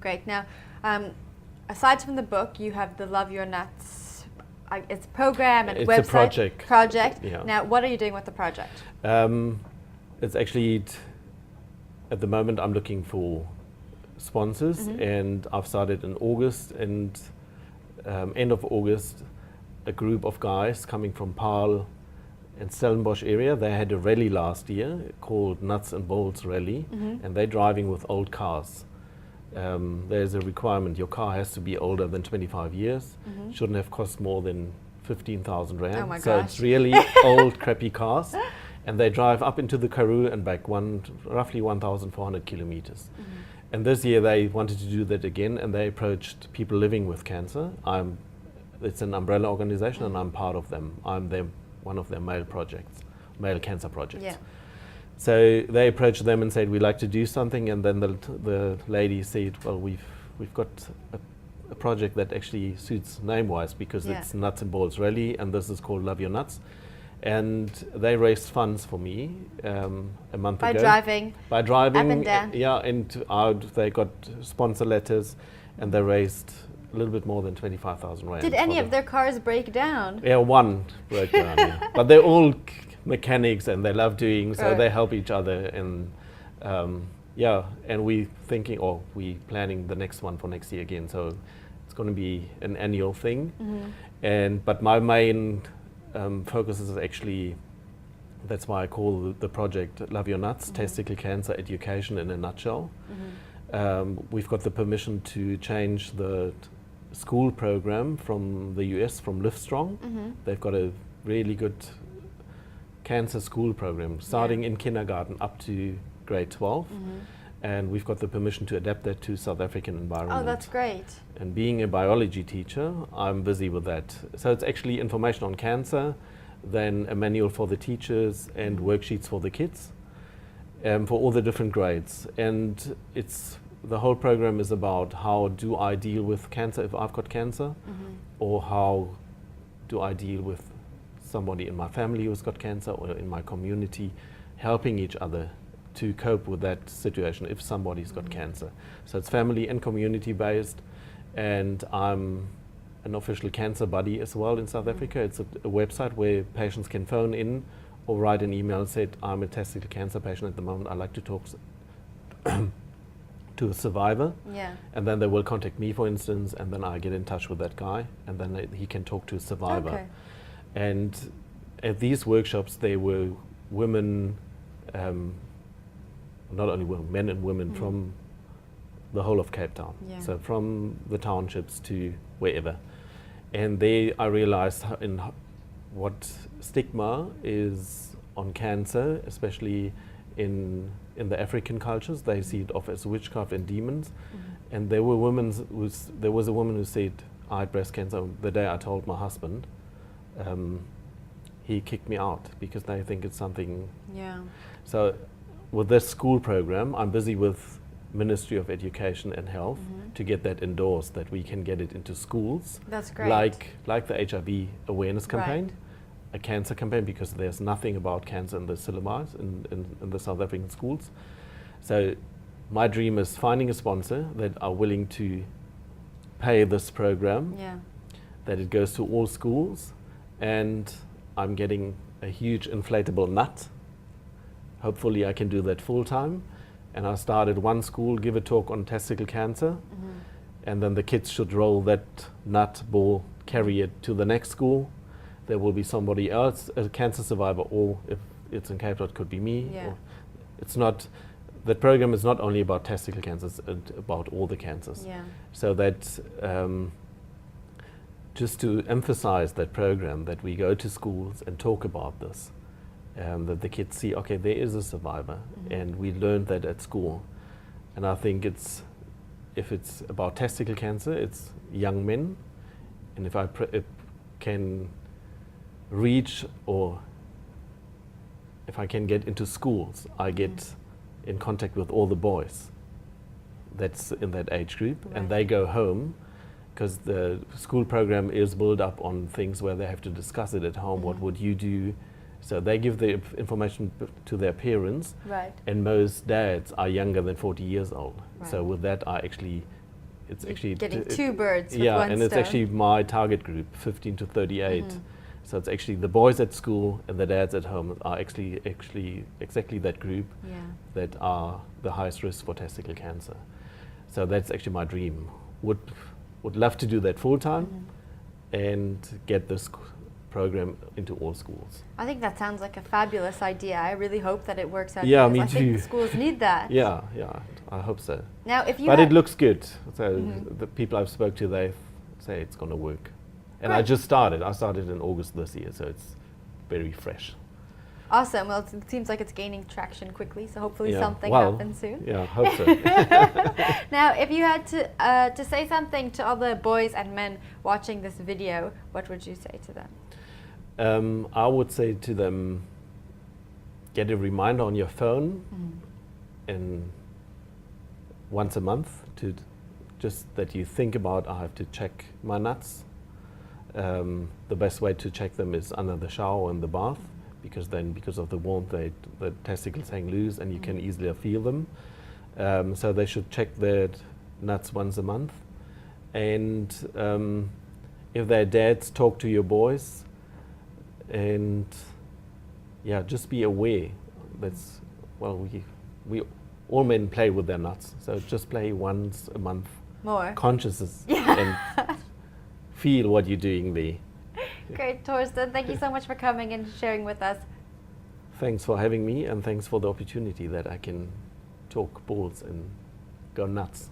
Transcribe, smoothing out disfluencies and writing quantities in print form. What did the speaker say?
Great. Now, aside from the book, you have the Love Your Nuts. It's a program and It's website. a project. Project. Yeah. Now, what are you doing with the project? It's actually, at the moment, I'm looking for sponsors, and I've started in August, and end of August, a group of guys coming from Paarl and Stellenbosch area. They had a rally last year called Nuts and Bolts Rally, and they're driving with old cars. There's a requirement, your car has to be older than 25 years, shouldn't have cost more than 15,000 Rand. Oh my so gosh. it's really old, crappy cars. And they drive up into the Karoo and back, roughly 1,400 kilometers. And this year they wanted to do that again, and they approached people living with cancer. It's an umbrella organization, and I'm part of them. I'm one of their male cancer projects. Yeah. So they approached them and said, we'd like to do something, and then the lady said, well, we've got a project that actually suits name-wise, because it's Nuts and Bolts Rally, and this is called Love Your Nuts. And they raised funds for me a month By ago. driving. By driving. Up and down. Yeah, and they got sponsor letters, and they raised a little bit more than 25,000 Rand. Did any of their cars break down? Yeah, one broke down, yeah. But they're all mechanics, and they love doing, so they help each other. And and we planning the next one for next year again. So it's going to be an annual thing. But my main focus is actually, that's why I call the project Love Your Nuts, testicle cancer education in a nutshell. We've got the permission to change the school program from the US, from Livestrong. They've got a really good cancer school program, starting in kindergarten up to grade 12. And we've got the permission to adapt that to South African environment. Oh, that's great. And being a biology teacher, I'm busy with that. So it's actually information on cancer, then a manual for the teachers, and worksheets for the kids, for all the different grades. And the whole program is about how do I deal with cancer if I've got cancer, or how do I deal with somebody in my family who's got cancer, or in my community, helping each other to cope with that situation if somebody's got cancer. So it's family and community based, and I'm an official cancer buddy as well in South Africa. It's a website where patients can phone in or write an email and say, I'm a testicle cancer patient at the moment, I'd like to talk to a survivor. Yeah. And then they will contact me, for instance, and then I get in touch with that guy, and then he can talk to a survivor. Okay. And at these workshops, there were women, not only women, men and women from the whole of Cape Town. Yeah. So from the townships to wherever. And there I realized what stigma is on cancer, especially in the African cultures. They see it off as witchcraft and demons. And there was a woman who said, I had breast cancer. The day I told my husband, he kicked me out because they think it's something. Yeah. So with this school program, I'm busy with Ministry of Education and Health to get that endorsed, that we can get it into schools. That's great. Like the HIV awareness campaign, a cancer campaign, because there's nothing about cancer in the syllabi in the South African schools. So my dream is finding a sponsor that are willing to pay this program, that it goes to all schools, and I'm getting a huge inflatable nut. Hopefully I can do that full time. And I started one school, give a talk on testicle cancer, and then the kids should roll that nut ball, carry it to the next school. There will be somebody else, a cancer survivor, or if it's in Cape Town, it could be me. Yeah. Or it's not, that program is not only about testicle cancer, it's about all the cancers. Yeah. So that, just to emphasize that program, that we go to schools and talk about this. That the kids see, okay, there is a survivor, and we learned that at school. And I think if it's about testicle cancer, it's young men, and if I can reach, or if I can get into schools, I get in contact with all the boys that's in that age group, and they go home, because the school program is built up on things where they have to discuss it at home. What would you do? So they give the information to their parents, Right. and most dads are younger than 40 years old. Right. So with that, I actually It's You're actually getting two birds with yeah, one and it's stone. actually my target group, 15 to 38. Mhm. So it's actually the boys at school and the dads at home are actually exactly that group Yeah. that are the highest risk for testicle cancer. So that's actually my dream. Would love to do that full time Mhm. and get this program into all schools. I think that sounds like a fabulous idea. I really hope that it works out. Yeah, because me I think too. the schools need that. Yeah, I hope so. Now, if you But had, it looks good. So Mhm. the people I've spoke to, they say it's going to work. And I Great. just started. I started in August this year, so it's very fresh. awesome. Well, it seems like it's gaining traction quickly. So hopefully Yeah, something well, happens soon. Yeah, hope so. Now, if you had to say something to all the boys and men watching this video, what would you say to them? I would say to them, get a reminder on your phone and once a month to just that you think about, I have to check my nuts. The best way to check them is under the shower or in the bath, because then because of the warmth the testicles hang loose and you can easily feel them. So they should check their nuts once a month. And if their dads, talk to your boys. And yeah, just be aware. That's, well, we all men play with their nuts, so just play once a month. More. Conscious Yeah. and feel what you're doing there. Great, Torsten. Thank you so much for coming and sharing with us. Thanks for having me, and thanks for the opportunity that I can talk balls and go nuts.